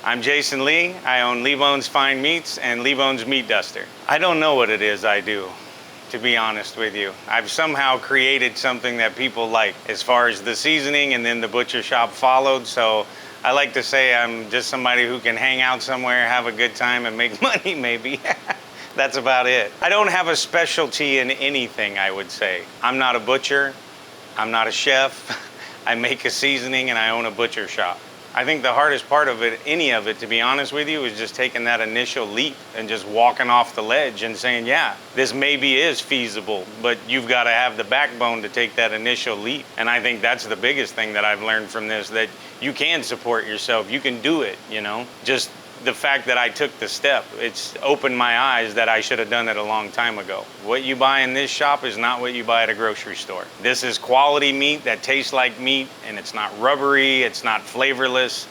I'm Jason Lee. I own Lee Bones Fine Meats and Lee Bones Meat Duster. I don't know what it is I do, to be honest with you. I've somehow created something that people like as far as the seasoning, and then the butcher shop followed. So I like to say I'm just somebody who can hang out somewhere, have a good time, and make money, maybe. That's about it. I don't have a specialty in anything, I would say. I'm not a butcher. I'm not a chef. I make a seasoning and I own a butcher shop. I think the hardest part of it, any of it, to be honest with you, is just taking that initial leap and just walking off the ledge and saying, yeah, this maybe is feasible, but you've got to have the backbone to take that initial leap. And I think that's the biggest thing that I've learned from this, that you can support yourself, you can do it, you know? Just the fact that I took the step, it's opened my eyes that I should have done it a long time ago. What you buy in this shop is not what you buy at a grocery store. This is quality meat that tastes like meat, and it's not rubbery, it's not flavorless.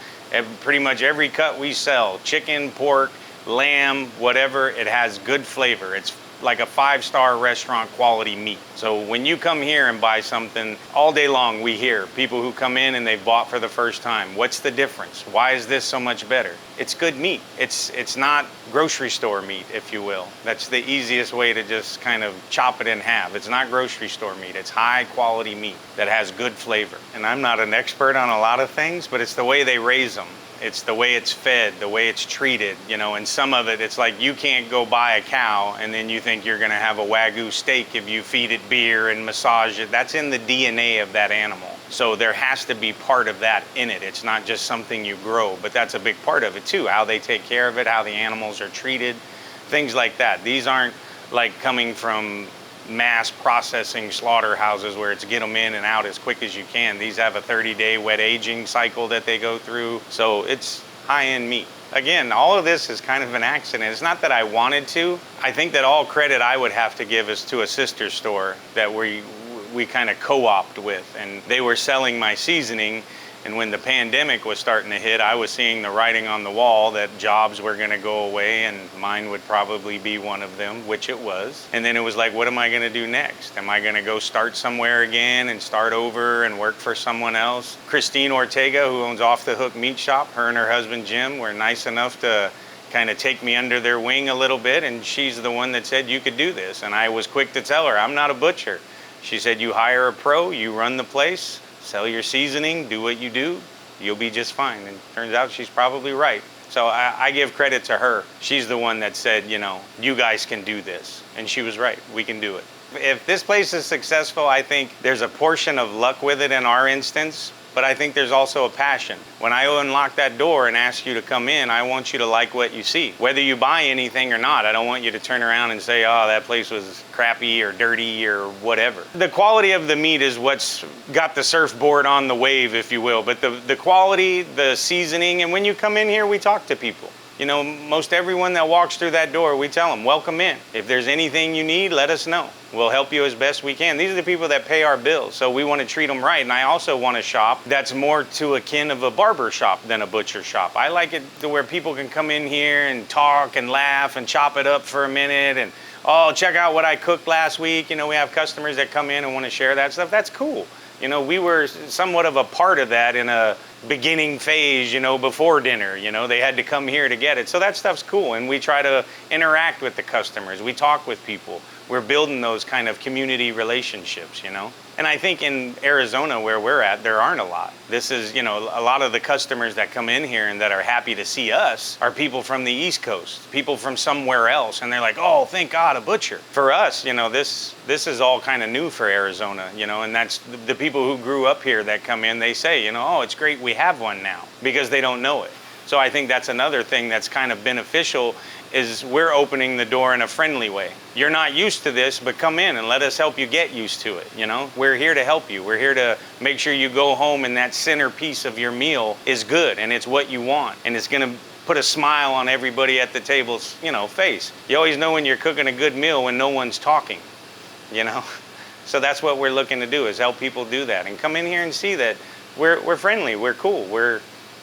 Pretty much every cut we sell, chicken, pork, lamb, whatever, it has good flavor. It's like a 5-star restaurant quality meat. So when you come here and buy something, all day long we hear people who come in and they've bought for the first time. What's the difference? Why is this so much better? It's good meat. It's not grocery store meat, if you will. That's the easiest way to just kind of chop it in half. It's not grocery store meat. It's high quality meat that has good flavor. And I'm not an expert on a lot of things, but it's the way they raise them. It's the way it's fed, the way it's treated, you know, and some of it, it's like you can't go buy a cow and then you think you're gonna have a Wagyu steak if you feed it beer and massage it. That's in the DNA of that animal. So there has to be part of that in it. It's not just something you grow, but that's a big part of it too, how they take care of it, how the animals are treated, things like that. These aren't like coming from mass processing slaughterhouses where it's get them in and out as quick as you can. These have a 30-day wet aging cycle that they go through. So it's high-end meat. Again, all of this is kind of an accident. It's not that I wanted to. I think that all credit I would have to give is to a sister store that we kind of co-opt with, and they were selling my seasoning. And when the pandemic was starting to hit, I was seeing the writing on the wall that jobs were gonna go away, and mine would probably be one of them, which it was. And then it was like, what am I gonna do next? Am I gonna go start somewhere again and start over and work for someone else? Christine Ortega, who owns Off the Hook Meat Shop, her and her husband Jim were nice enough to kind of take me under their wing a little bit, and she's the one that said you could do this. And I was quick to tell her, I'm not a butcher. She said, you hire a pro, you run the place, sell your seasoning, do what you do, you'll be just fine. And turns out she's probably right. So I give credit to her. She's the one that said, you know, you guys can do this. And she was right, we can do it. If this place is successful, I think there's a portion of luck with it in our instance, but I think there's also a passion. When I unlock that door and ask you to come in, I want you to like what you see. Whether you buy anything or not, I don't want you to turn around and say, oh, that place was crappy or dirty or whatever. The quality of the meat is what's got the surfboard on the wave, if you will. But the quality, the seasoning, and when you come in here, we talk to people. You know, most everyone that walks through that door, we tell them, welcome in. If there's anything you need, let us know. We'll help you as best we can. These are the people that pay our bills, so we want to treat them right. And I also want a shop that's more to akin of a barber shop than a butcher shop. I like it to where people can come in here and talk and laugh and chop it up for a minute and, oh, check out what I cooked last week. You know, we have customers that come in and want to share that stuff. That's cool. You know, we were somewhat of a part of that in a beginning phase, you know, before dinner. You know, they had to come here to get it. So that stuff's cool, and we try to interact with the customers. We talk with people. We're building those kind of community relationships, you know. And I think in Arizona, where we're at, there aren't a lot. This is, you know, a lot of the customers that come in here and that are happy to see us are people from the East Coast, people from somewhere else, and they're like, oh, thank God, a butcher. For us, you know, this is all kind of new for Arizona, you know, and that's the people who grew up here that come in, they say, you know, oh, it's great we have one now, because they don't know it. So I think that's another thing that's kind of beneficial, is we're opening the door in a friendly way. You're not used to this, but come in and let us help you get used to it, you know? We're here to help you. We're here to make sure you go home and that centerpiece of your meal is good and it's what you want, and it's gonna put a smile on everybody at the table's, you know, face. You always know when you're cooking a good meal when no one's talking, you know? So that's what we're looking to do, is help people do that and come in here and see that we're friendly, we're cool, we're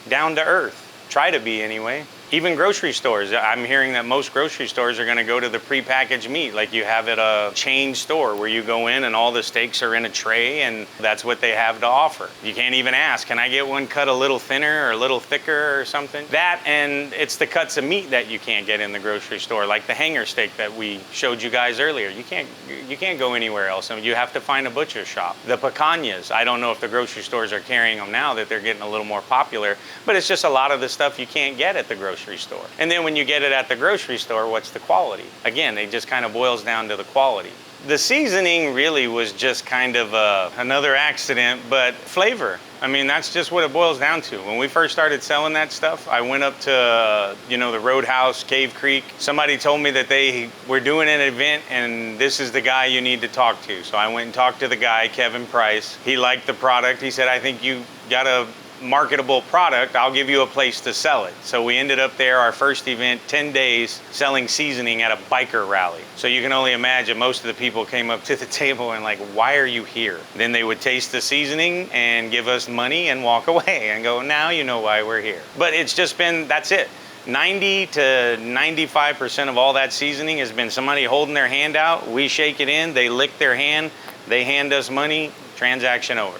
down to earth. Try to be anyway. Even grocery stores. I'm hearing that most grocery stores are going to go to the prepackaged meat like you have at a chain store where you go in and all the steaks are in a tray and that's what they have to offer. You can't even ask, can I get one cut a little thinner or a little thicker or something? That, and it's the cuts of meat that you can't get in the grocery store, like the hanger steak that we showed you guys earlier. You can't go anywhere else. I mean, you have to find a butcher shop. The picanhas, I don't know if the grocery stores are carrying them now that they're getting a little more popular, but it's just a lot of the stuff you can't get at the grocery store. And then when you get it at the grocery store, what's the quality? Again, it just kind of boils down to the quality. The seasoning really was just kind of another accident, but flavor. I mean, that's just what it boils down to. When we first started selling that stuff, I went up to, the Roadhouse, Cave Creek. Somebody told me that they were doing an event and this is the guy you need to talk to. So I went and talked to the guy, Kevin Price. He liked the product. He said, I think you got a marketable product, I'll give you a place to sell it. So we ended up there, our first event, 10 days, selling seasoning at a biker rally. So you can only imagine most of the people came up to the table and like, why are you here? Then they would taste the seasoning and give us money and walk away and go, now you know why we're here. But it's just been, that's it. 90 to 95% of all that seasoning has been somebody holding their hand out, we shake it in, they lick their hand, they hand us money, transaction over.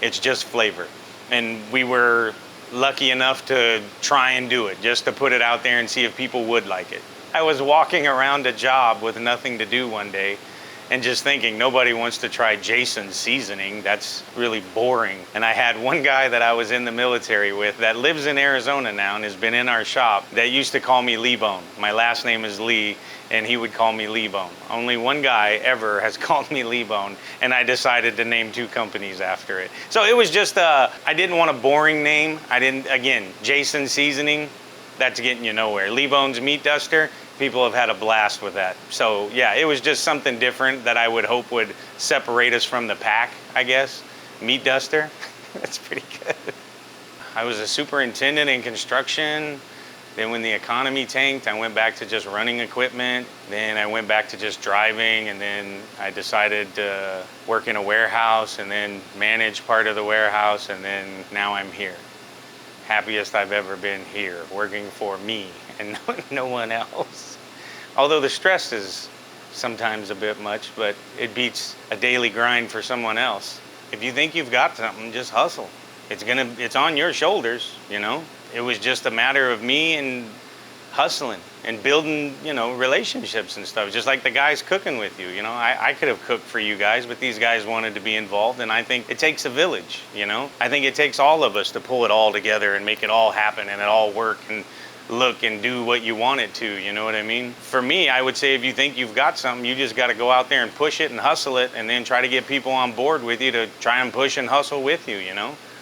It's just flavor. And we were lucky enough to try and do it, just to put it out there and see if people would like it. I was walking around a job with nothing to do one day and just thinking, nobody wants to try Jason's seasoning. That's really boring. And I had one guy that I was in the military with that lives in Arizona now and has been in our shop that used to call me Lee-Bone. My last name is Lee, and he would call me Lee-Bone. Only one guy ever has called me Lee-Bone, and I decided to name 2 companies after it. So it was just, I didn't want a boring name. Again, Jason's Seasoning, that's getting you nowhere. Lee-Bone's Meat Duster, people have had a blast with that. So yeah, it was just something different that I would hope would separate us from the pack, I guess. Meat Duster, that's pretty good. I was a superintendent in construction. Then when the economy tanked, I went back to just running equipment. Then I went back to just driving, and then I decided to work in a warehouse and then manage part of the warehouse, and then now I'm here. Happiest I've ever been here, working for me and no one else. Although the stress is sometimes a bit much, but it beats a daily grind for someone else. If you think you've got something, just hustle. It's on your shoulders, you know? It was just a matter of me and hustling and building, relationships and stuff, just like the guys cooking with you. I could have cooked for you guys, but these guys wanted to be involved, and I think it takes a village, I think it takes all of us to pull it all together and make it all happen and it all work and look and do what you want it to, you know what I mean? For me, I would say if you think you've got something, you just got to go out there and push it and hustle it, and then try to get people on board with you to try and push and hustle with you,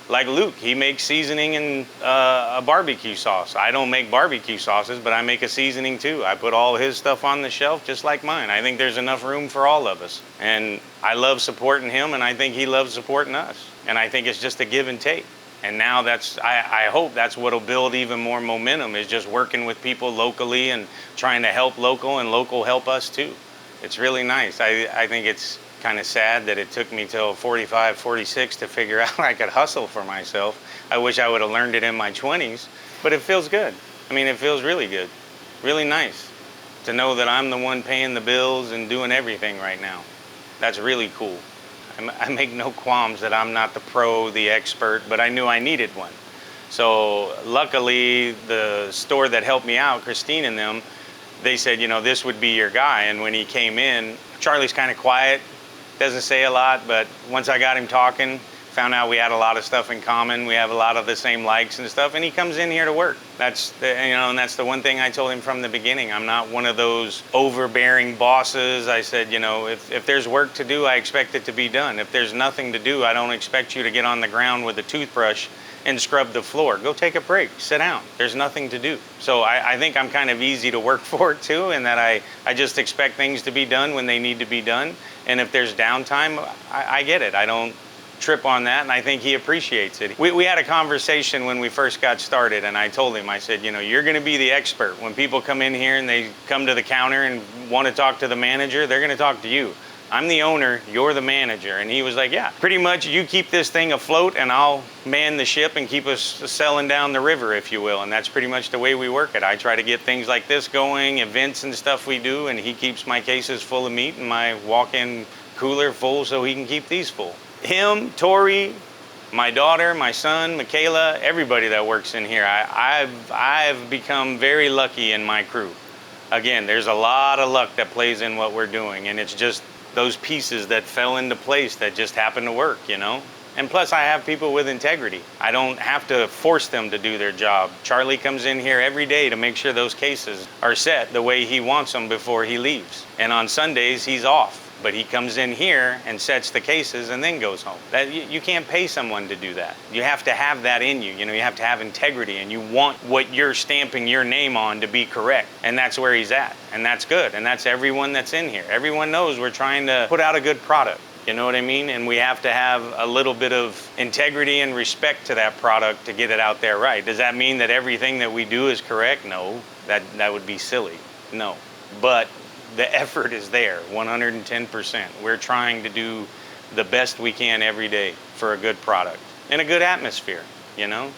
Like Luke, he makes seasoning and a barbecue sauce. I don't make barbecue sauces, but I make a seasoning too. I put all his stuff on the shelf just like mine. I think there's enough room for all of us. And I love supporting him, and I think he loves supporting us. And I think it's just a give and take. And now I hope that's what'll build even more momentum, is just working with people locally and trying to help local, and local help us too. It's really nice. I think it's kind of sad that it took me till 45, 46 to figure out I could hustle for myself. I wish I would have learned it in my 20s, but it feels good. I mean, it feels really good, really nice to know that I'm the one paying the bills and doing everything right now. That's really cool. I make no qualms that I'm not the pro, the expert, but I knew I needed one. So luckily, the store that helped me out, Christine and them, they said, this would be your guy. And when he came in, Charlie's kind of quiet, doesn't say a lot, but once I got him talking, found out we had a lot of stuff in common. We have a lot of the same likes and stuff, and he comes in here to work. That's and that's the one thing I told him from the beginning. I'm not one of those overbearing bosses. I said, if there's work to do, I expect it to be done. If there's nothing to do, I don't expect you to get on the ground with a toothbrush and scrub the floor. Go take a break, sit down. There's nothing to do. So I think I'm kind of easy to work for too, and that I just expect things to be done when they need to be done. And if there's downtime, I get it. I don't trip on that, and I think he appreciates it. We had a conversation when we first got started, and I told him, I said, you're gonna be the expert. When people come in here and they come to the counter and want to talk to the manager, they're gonna talk to you. I'm the owner, you're the manager. And he was like, yeah, pretty much you keep this thing afloat and I'll man the ship and keep us selling down the river, if you will. And that's pretty much the way we work it. I try to get things like this going, events and stuff we do, and he keeps my cases full of meat and my walk-in cooler full so he can keep these full. Him, Tori, my daughter, my son, Michaela, everybody that works in here, I've become very lucky in my crew. Again, there's a lot of luck that plays in what we're doing, and it's just those pieces that fell into place that just happen to work, you know? And plus I have people with integrity. I don't have to force them to do their job. Charlie comes in here every day to make sure those cases are set the way he wants them before he leaves. And on Sundays he's off, but he comes in here and sets the cases and then goes home. You can't pay someone to do that. You have to have that in you. You know, you have to have integrity, and you want what you're stamping your name on to be correct. And that's where he's at. And that's good. And that's everyone that's in here. Everyone knows we're trying to put out a good product. You know what I mean? And we have to have a little bit of integrity and respect to that product to get it out there right. Does that mean that everything that we do is correct? No, that would be silly. No. But the effort is there, 110%. We're trying to do the best we can every day for a good product and a good atmosphere, you know?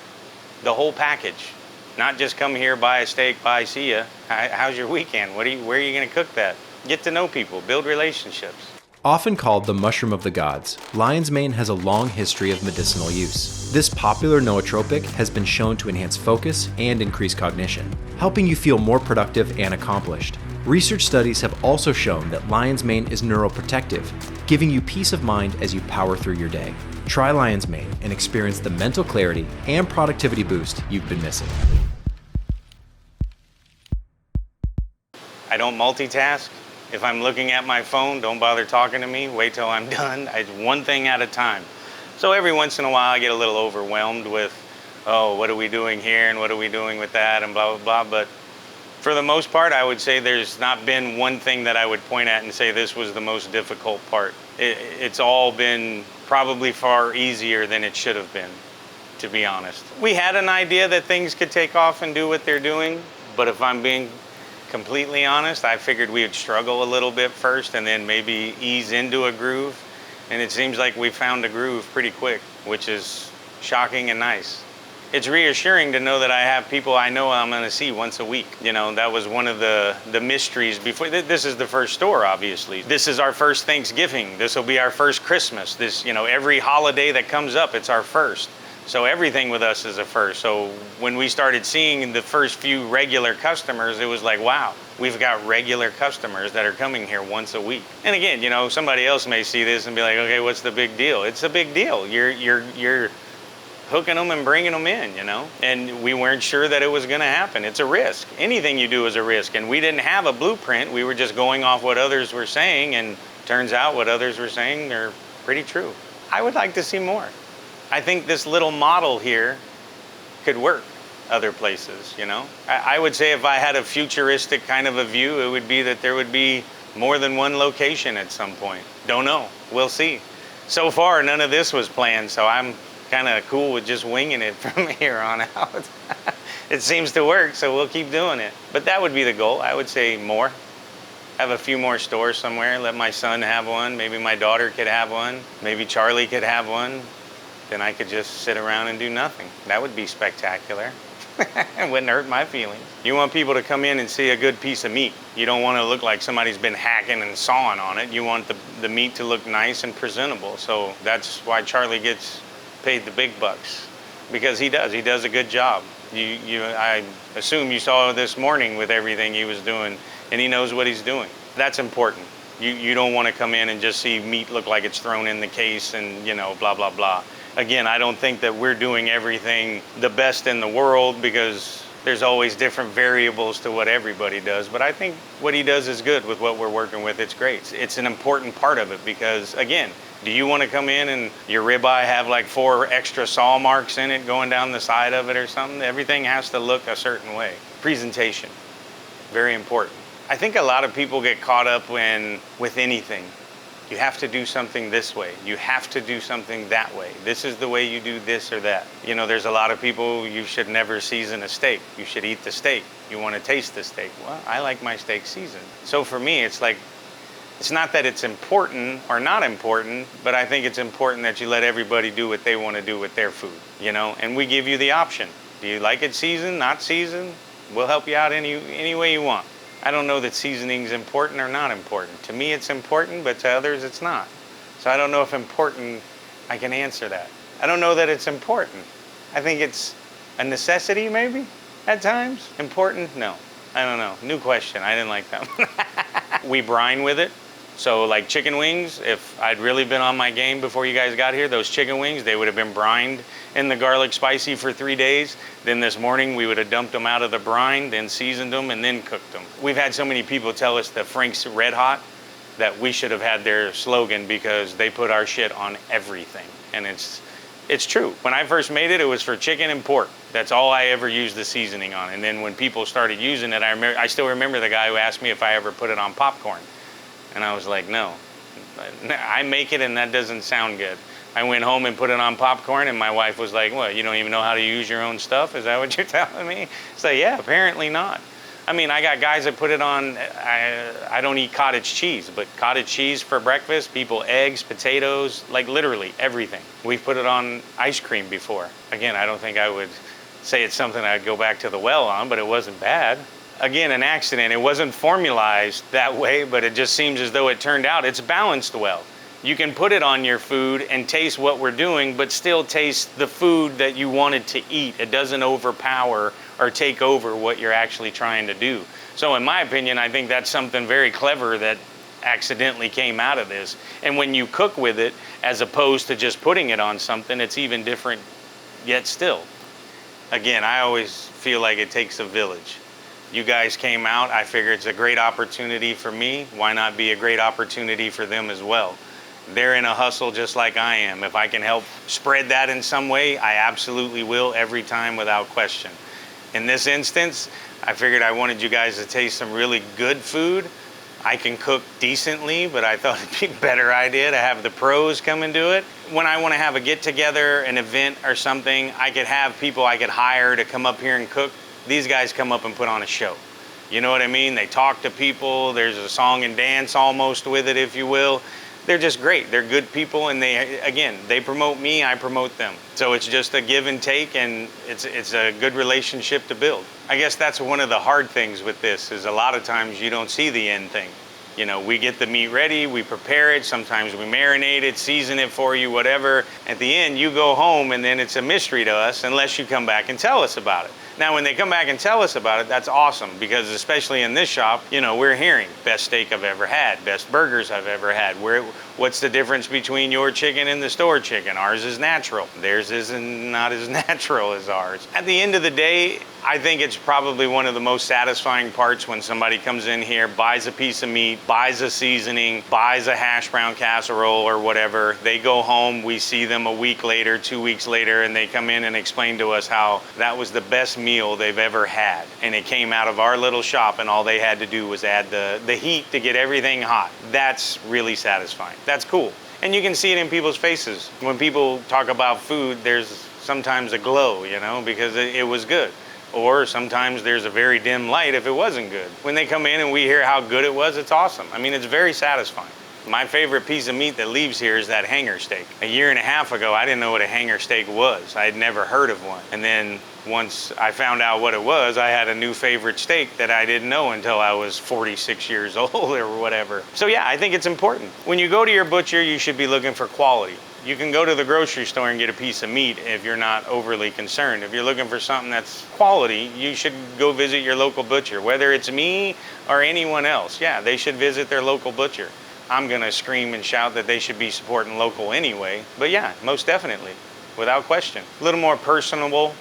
The whole package. Not just come here, buy a steak, bye, see ya. How's your weekend? Where are you gonna cook that? Get to know people, build relationships. Often called the mushroom of the gods, lion's mane has a long history of medicinal use. This popular nootropic has been shown to enhance focus and increase cognition, helping you feel more productive and accomplished. Research studies have also shown that lion's mane is neuroprotective, giving you peace of mind as you power through your day. Try lion's mane and experience the mental clarity and productivity boost you've been missing. I don't multitask. If I'm looking at my phone, don't bother talking to me. Wait till I'm done. It's one thing at a time. So every once in a while I get a little overwhelmed with, oh, what are we doing here and what are we doing with that and blah, blah, blah. But for the most part, I would say there's not been one thing that I would point at and say this was the most difficult part. It's all been probably far easier than it should have been, to be honest. We had an idea that things could take off and do what they're doing, but if I'm being completely honest, I figured we would struggle a little bit first and then maybe ease into a groove. And it seems like we found a groove pretty quick, which is shocking and nice. It's reassuring to know that I have people I know I'm gonna see once a week. You know, that was one of the mysteries before. This is the first store, obviously. This is our first Thanksgiving. This will be our first Christmas. This, you know, every holiday that comes up, it's our first. So everything with us is a first. So when we started seeing the first few regular customers, it was like, wow, we've got regular customers that are coming here once a week. And again, you know, somebody else may see this and be like, okay, what's the big deal? It's a big deal. You're hooking them and bringing them in, you know? And we weren't sure that it was gonna happen. It's a risk. Anything you do is a risk. And we didn't have a blueprint. We were just going off what others were saying, and turns out what others were saying are pretty true. I would like to see more. I think this little model here could work other places, you know? I would say if I had a futuristic kind of a view, it would be that there would be more than one location at some point. Don't know, we'll see. So far, none of this was planned, so I'm kind of cool with just winging it from here on out. It seems to work, so we'll keep doing it. But that would be the goal. I would say more. Have a few more stores somewhere, let my son have one, maybe my daughter could have one, maybe Charlie could have one. Then I could just sit around and do nothing. That would be spectacular. It wouldn't hurt my feelings. You want people to come in and see a good piece of meat. You don't want to look like somebody's been hacking and sawing on it. You want the meat to look nice and presentable. So that's why Charlie gets paid the big bucks, because he does a good job. I assume you saw this morning with everything he was doing, and he knows what he's doing. That's important. You don't want to come in and just see meat look like it's thrown in the case and, you know, blah, blah, blah. Again, I don't think that we're doing everything the best in the world, because there's always different variables to what everybody does. But I think what he does is good with what we're working with. It's great. It's an important part of it, because, again, do you want to come in and your ribeye have like 4 extra saw marks in it going down the side of it or something? Everything has to look a certain way. Presentation, very important. I think a lot of people get caught up with anything. You have to do something this way. You have to do something that way. This is the way you do this or that. You know, there's a lot of people, you should never season a steak. You should eat the steak. You want to taste the steak. Well, I like my steak seasoned. So for me, it's like, It's not that it's important or not important, but I think it's important that you let everybody do what they want to do with their food, you know, and we give you the option. Do you like it seasoned, not seasoned? We'll help you out any way you want. I don't know that seasoning's important or not important. To me, it's important, but to others, it's not. So I don't know if important, I can answer that. I don't know that it's important. I think it's a necessity, maybe, at times. Important? No. I don't know. New question. I didn't like that one. We brine with it. So like chicken wings, if I'd really been on my game before you guys got here, those chicken wings, they would have been brined in the garlic spicy for 3 days. Then this morning we would have dumped them out of the brine, then seasoned them, and then cooked them. We've had so many people tell us that Frank's Red Hot, that we should have had their slogan because they put our shit on everything. And it's true. When I first made it, it was for chicken and pork. That's all I ever used the seasoning on. And then when people started using it, I still remember the guy who asked me if I ever put it on popcorn. And I was like, no, I make it and that doesn't sound good. I went home and put it on popcorn and my wife was like, what, you don't even know how to use your own stuff? Is that what you're telling me? It's like, yeah, apparently not. I mean, I got guys that put it on, I don't eat cottage cheese, but cottage cheese for breakfast, people, eggs, potatoes, like literally everything. We've put it on ice cream before. Again, I don't think I would say it's something I'd go back to the well on, but it wasn't bad. Again, an accident. It wasn't formalized that way, but it just seems as though it turned out. It's balanced well. You can put it on your food and taste what we're doing, but still taste the food that you wanted to eat. It doesn't overpower or take over what you're actually trying to do. So in my opinion, I think that's something very clever that accidentally came out of this. And when you cook with it, as opposed to just putting it on something, it's even different yet still. Again, I always feel like it takes a village. You guys came out, I figure it's a great opportunity for me. Why not be a great opportunity for them as well? They're in a hustle just like I am. If I can help spread that in some way, I absolutely will every time without question. In this instance, I figured I wanted you guys to taste some really good food. I can cook decently, but I thought it'd be a better idea to have the pros come and do it. When I want to have a get-together, an event or something, I could have people I could hire to come up here and cook. These guys come up and put on a show. You know what I mean? They talk to people. There's a song and dance almost with it, if you will. They're just great. They're good people, and they promote me, I promote them. So it's just a give and take, and it's a good relationship to build. I guess that's one of the hard things with this, is a lot of times you don't see the end thing. You know, we get the meat ready, we prepare it, sometimes we marinate it, season it for you, whatever. At the end, you go home, and then it's a mystery to us unless you come back and tell us about it. Now, when they come back and tell us about it, that's awesome, because especially in this shop, you know, we're hearing best steak I've ever had, best burgers I've ever had. What's the difference between your chicken and the store chicken? Ours is natural. Theirs is not as natural as ours. At the end of the day, I think it's probably one of the most satisfying parts when somebody comes in here, buys a piece of meat, buys a seasoning, buys a hash brown casserole or whatever. They go home, we see them a week later, 2 weeks later, and they come in and explain to us how that was the best meal they've ever had. And it came out of our little shop, and all they had to do was add the heat to get everything hot. That's really satisfying. That's cool. And you can see it in people's faces. When people talk about food, there's sometimes a glow, you know, because it was good. Or sometimes there's a very dim light if it wasn't good. When they come in and we hear how good it was, it's awesome. I mean, it's very satisfying. My favorite piece of meat that leaves here is that hanger steak. A year and a half ago, I didn't know what a hanger steak was. I had never heard of one. And then once I found out what it was, I had a new favorite steak that I didn't know until I was 46 years old or whatever. So yeah, I think it's important. When you go to your butcher, you should be looking for quality. You can go to the grocery store and get a piece of meat if you're not overly concerned. If you're looking for something that's quality, you should go visit your local butcher. Whether it's me or anyone else, yeah, they should visit their local butcher. I'm gonna scream and shout that they should be supporting local anyway, but yeah, most definitely, without question. A little more personable.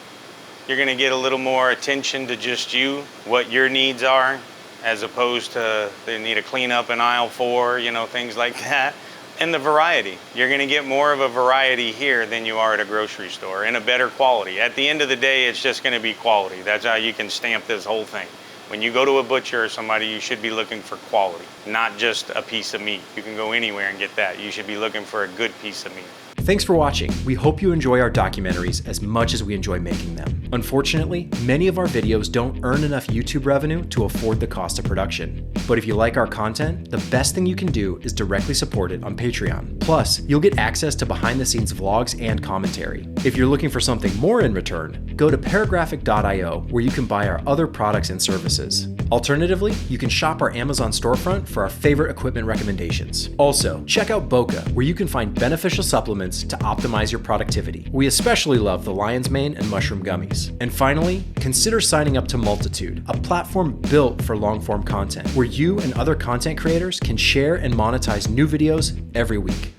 You're gonna get a little more attention to just you, what your needs are, as opposed to they need a cleanup in aisle 4, you know, things like that. And the variety. You're gonna get more of a variety here than you are at a grocery store, and a better quality. At the end of the day, it's just gonna be quality. That's how you can stamp this whole thing. When you go to a butcher or somebody, you should be looking for quality, not just a piece of meat. You can go anywhere and get that. You should be looking for a good piece of meat. Thanks for watching. We hope you enjoy our documentaries as much as we enjoy making them. Unfortunately, many of our videos don't earn enough YouTube revenue to afford the cost of production. But if you like our content, the best thing you can do is directly support it on Patreon. Plus, you'll get access to behind-the-scenes vlogs and commentary. If you're looking for something more in return, go to paragraphic.io where you can buy our other products and services. Alternatively, you can shop our Amazon storefront for our favorite equipment recommendations. Also, check out Boca, where you can find beneficial supplements to optimize your productivity. We especially love the lion's mane and mushroom gummies. And finally, consider signing up to Multitude, a platform built for long-form content, where you and other content creators can share and monetize new videos every week.